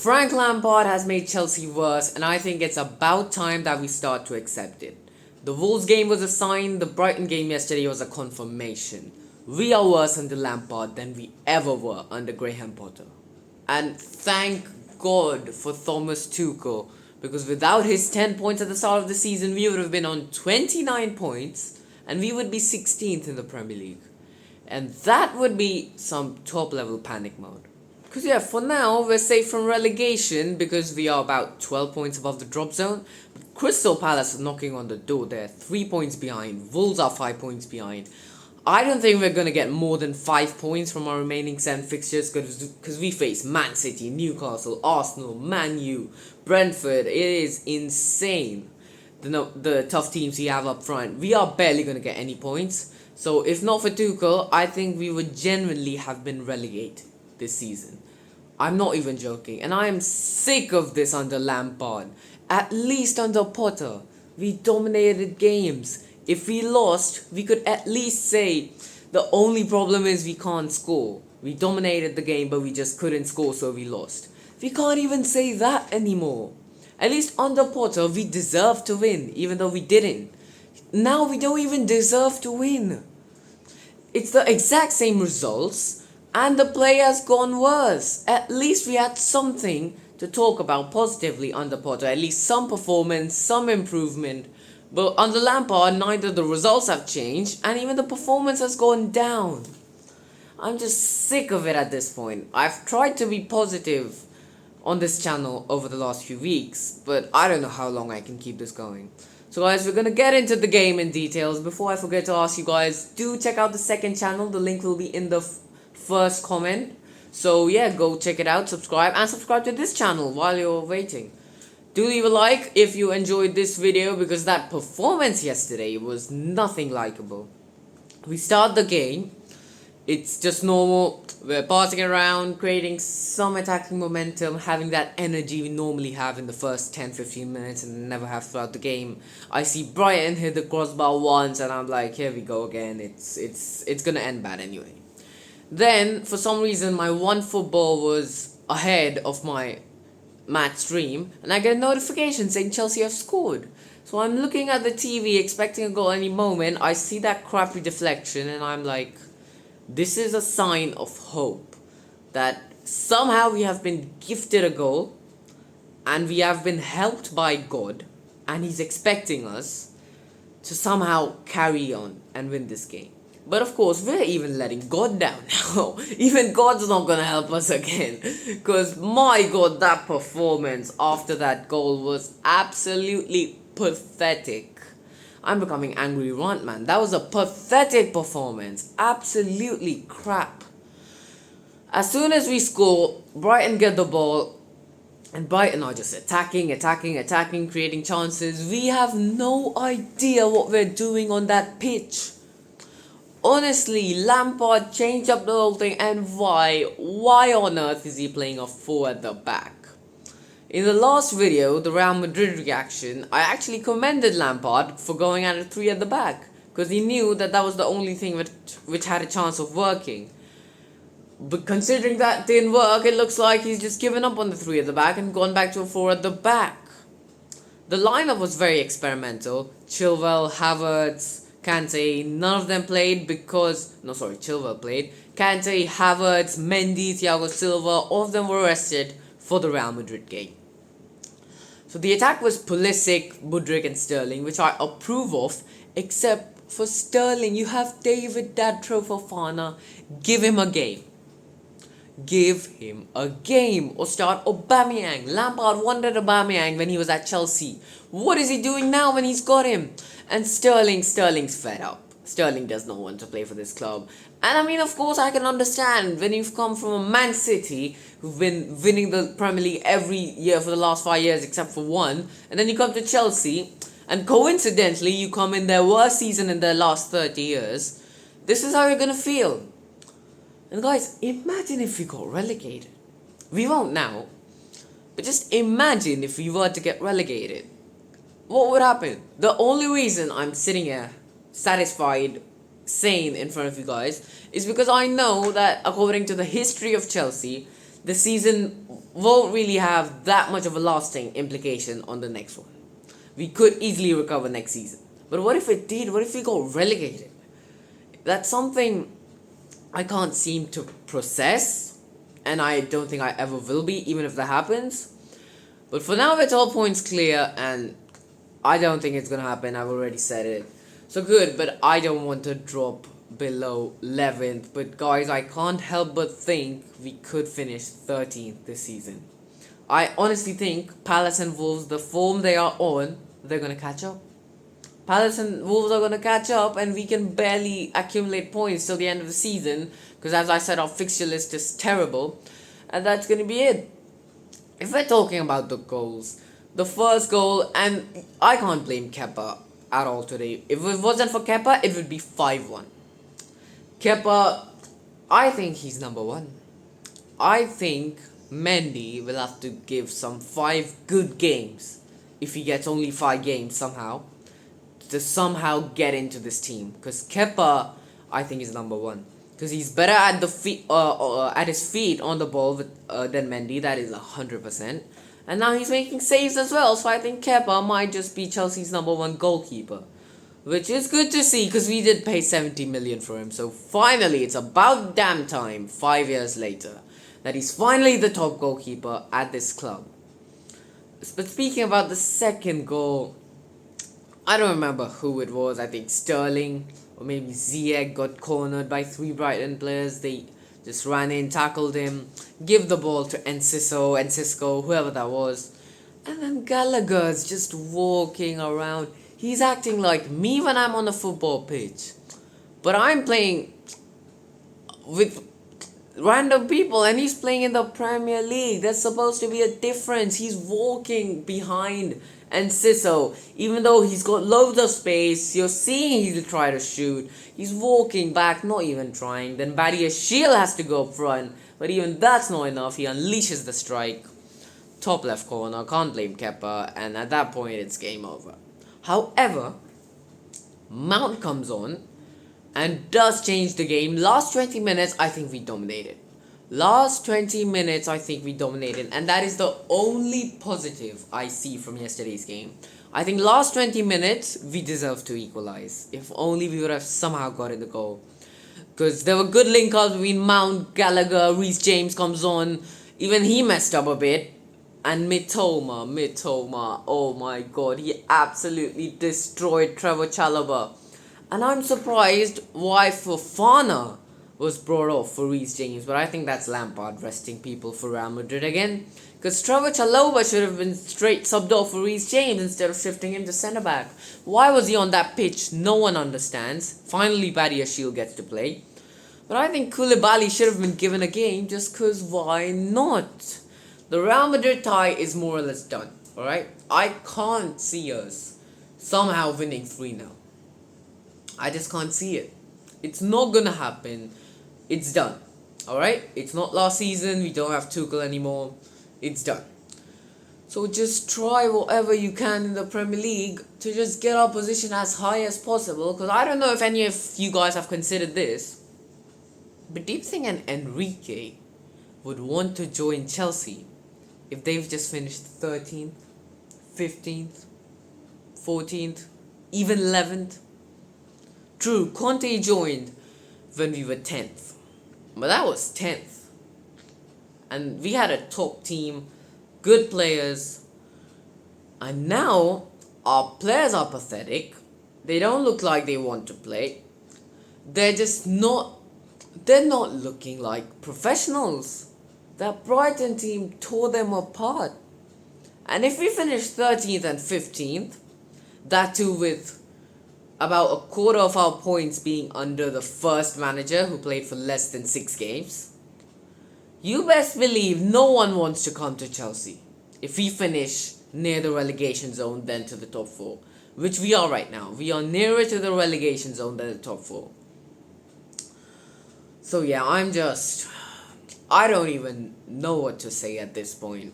Frank Lampard has made Chelsea worse, and I think it's about time that we start to accept it. The Wolves game was a sign, the Brighton game yesterday was a confirmation. We are worse under Lampard than we ever were under Graham Potter. And thank God for Thomas Tuchel, because without his 10 points at the start of the season, we would have been on 29 points and we would be 16th in the Premier League. And that would be some top level panic mode. Because yeah, for now, we're safe from relegation because we are about 12 points above the drop zone. But Crystal Palace is knocking on the door. They're 3 points behind. Wolves are 5 points behind. I don't think we're going to get more than 5 points from our remaining 7 fixtures because we face Man City, Newcastle, Arsenal, Man U, Brentford. It is insane, the tough teams we have up front. We are barely going to get any points. So if not for Tuchel, I think we would genuinely have been relegated this season. I'm not even joking. And I am sick of this under Lampard. At least under Potter, we dominated games. If we lost, we could at least say the only problem is we can't score. We dominated the game, but we just couldn't score, so we lost. We can't even say that anymore. At least under Potter, we deserved to win, even though we didn't. Now we don't even deserve to win. It's the exact same results, and the play has gone worse. At least we had something to talk about positively under Potter. At least some performance, some improvement. But under Lampard, neither the results have changed and even the performance has gone down. I'm just sick of it at this point. I've tried to be positive on this channel over the last few weeks, but I don't know how long I can keep this going. So guys, we're gonna get into the game in details. Before I forget to ask you guys, do check out the second channel. The link will be in the first comment. So yeah, go check it out, subscribe, and subscribe to this channel while you're waiting. Do leave a like if you enjoyed this video because that performance yesterday was nothing likable. We start the game. It's just normal. We're passing around, creating some attacking momentum, having that energy we normally have in the first 10-15 minutes and never have throughout the game. I see Brighton hit the crossbar once and I'm like, here we go again. It's gonna end bad anyway. Then, for some reason, my one football was ahead of my match stream and I get a notification saying Chelsea have scored. So I'm looking at the TV expecting a goal any moment. I see that crappy deflection and I'm like, this is a sign of hope that somehow we have been gifted a goal and we have been helped by God and he's expecting us to somehow carry on and win this game. But of course, we're even letting God down now. Even God's not going to help us again. Because my God, that performance after that goal was absolutely pathetic. I'm becoming angry rant, man. That was a pathetic performance. Absolutely crap. As soon as we score, Brighton get the ball. And Brighton are just attacking, creating chances. We have no idea what we're doing on that pitch. Honestly, Lampard changed up the whole thing, and why? Why on earth is he playing a 4 at the back? In the last video, the Real Madrid reaction, I actually commended Lampard for going at a 3 at the back, because he knew that that was the only thing which had a chance of working. But considering that didn't work, it looks like he's just given up on the 3 at the back and gone back to a 4 at the back. The lineup was very experimental. Chilwell, Havertz, Kante, none of them played because... No, sorry, Chilwell played. Kante, Havertz, Mendy, Thiago Silva, all of them were rested for the Real Madrid game. So the attack was Pulisic, Mudryk and Sterling, which I approve of, except for Sterling. You have David Datro Fofana. Give him a game. Give him a game or start Aubameyang. Lampard wanted Aubameyang when he was at Chelsea. What is he doing now when he's got him? And Sterling's fed up. Sterling does not want to play for this club. And I mean, of course, I can understand when you've come from a Man City who've been winning the Premier League every year for the last 5 years except for one. And then you come to Chelsea and coincidentally you come in their worst season in their last 30 years. This is how you're going to feel. And guys, imagine if we got relegated. We won't now. But just imagine if we were to get relegated. What would happen? The only reason I'm sitting here satisfied, sane in front of you guys is because I know that according to the history of Chelsea, the season won't really have that much of a lasting implication on the next one. We could easily recover next season. But what if it did? What if we got relegated? That's something I can't seem to process, and I don't think I ever will be, even if that happens. But for now, it's all points clear, and I don't think it's gonna happen. I've already said it. So good, but I don't want to drop below 11th. But guys, I can't help but think we could finish 13th this season. I honestly think Palace and Wolves, the form they are on, they're gonna catch up. Palace and Wolves are gonna catch up, and we can barely accumulate points till the end of the season. Because as I said, our fixture list is terrible, and that's gonna be it. If we're talking about the goals, the first goal, and I can't blame Kepa at all today. If it wasn't for Kepa, it would be 5-1. Kepa, I think he's number one. I think Mendy will have to give some 5 good games, if he gets only 5 games somehow, to somehow get into this team. Because Kepa, I think, is number one. Because he's better at the feet, at his feet on the ball than Mendy. That is 100%. And now he's making saves as well. So I think Kepa might just be Chelsea's number one goalkeeper, which is good to see because we did pay 70 million for him. So finally, it's about damn time, 5 years later, that he's finally the top goalkeeper at this club. But speaking about the second goal, I don't remember who it was. I think Sterling or maybe Ziyech got cornered by 3 Brighton players. They just ran in, tackled him, give the ball to Enciso, whoever that was. And then Gallagher's just walking around. He's acting like me when I'm on the football pitch. But I'm playing with random people and he's playing in the Premier League. There's supposed to be a difference. He's walking behind Enciso, even though he's got loads of space. You're seeing he'll try to shoot. He's walking back, not even trying. Then BHA has to go up front, but even that's not enough. He unleashes the strike, top left corner. Can't blame Kepa, and at that point it's game over. However, Mount comes on and does change the game. Last 20 minutes, I think we dominated. Last 20 minutes, I think we dominated. And that is the only positive I see from yesterday's game. I think last 20 minutes, we deserve to equalize. If only we would have somehow gotten the goal. Because there were good link-ups between Mount, Gallagher, Reece James comes on. Even he messed up a bit. And Mitoma, oh my god, he absolutely destroyed Trevor Chalobah. And I'm surprised why Fofana was brought off for Reece James, but I think that's Lampard resting people for Real Madrid again. Because Trevor Chalobah should have been straight subbed off for Reece James instead of shifting him to centre-back. Why was he on that pitch? No one understands. Finally, Badiashile gets to play. But I think Koulibaly should have been given a game just because why not? The Real Madrid tie is more or less done, alright? I can't see us somehow winning 3-0. I just can't see it. It's not gonna happen. It's done. Alright? It's not last season. We don't have Tuchel anymore. It's done. So just try whatever you can in the Premier League to just get our position as high as possible. Because I don't know if any of you guys have considered this, but do you think an Enrique would want to join Chelsea if they've just finished 13th, 15th, 14th, even 11th? True, Conte joined when we were 10th. But that was 10th. And we had a top team, good players. And now, our players are pathetic. They don't look like they want to play. They're not looking like professionals. That Brighton team tore them apart. And if we finish 13th and 15th, that too with about a quarter of our points being under the first manager who played for less than 6 games, you best believe no one wants to come to Chelsea if we finish near the relegation zone than to the top 4, which we are right now. We are nearer to the relegation zone than the top 4. So yeah, I don't even know what to say at this point.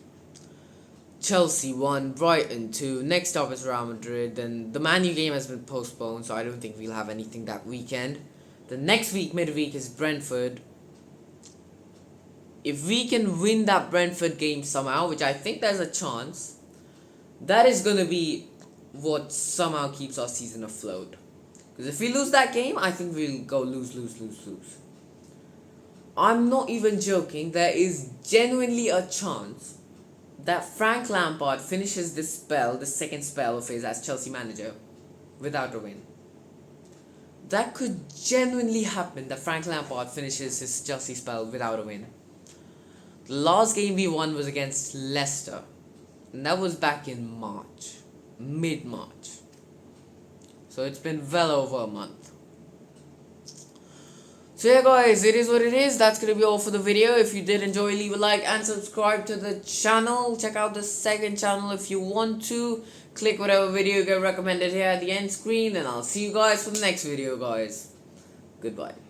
Chelsea 1, Brighton 2, next up is Real Madrid, then the Man U game has been postponed, so I don't think we'll have anything that weekend. The next week, midweek, is Brentford. if we can win that Brentford game somehow, which I think there's a chance, that is going to be what somehow keeps our season afloat. Because if we lose that game, I think we'll go lose. I'm not even joking. There is genuinely a chance that Frank Lampard finishes this spell, the second spell of his as Chelsea manager, without a win. That could genuinely happen, that Frank Lampard finishes his Chelsea spell without a win. The last game we won was against Leicester, and that was back in March, mid-March. So it's been well over a month. So yeah guys, it is what it is. That's going to be all for the video. If you did enjoy, leave a like and subscribe to the channel. Check out the second channel if you want to. Click whatever video you get recommended here at the end screen. And I'll see you guys for the next video guys. Goodbye.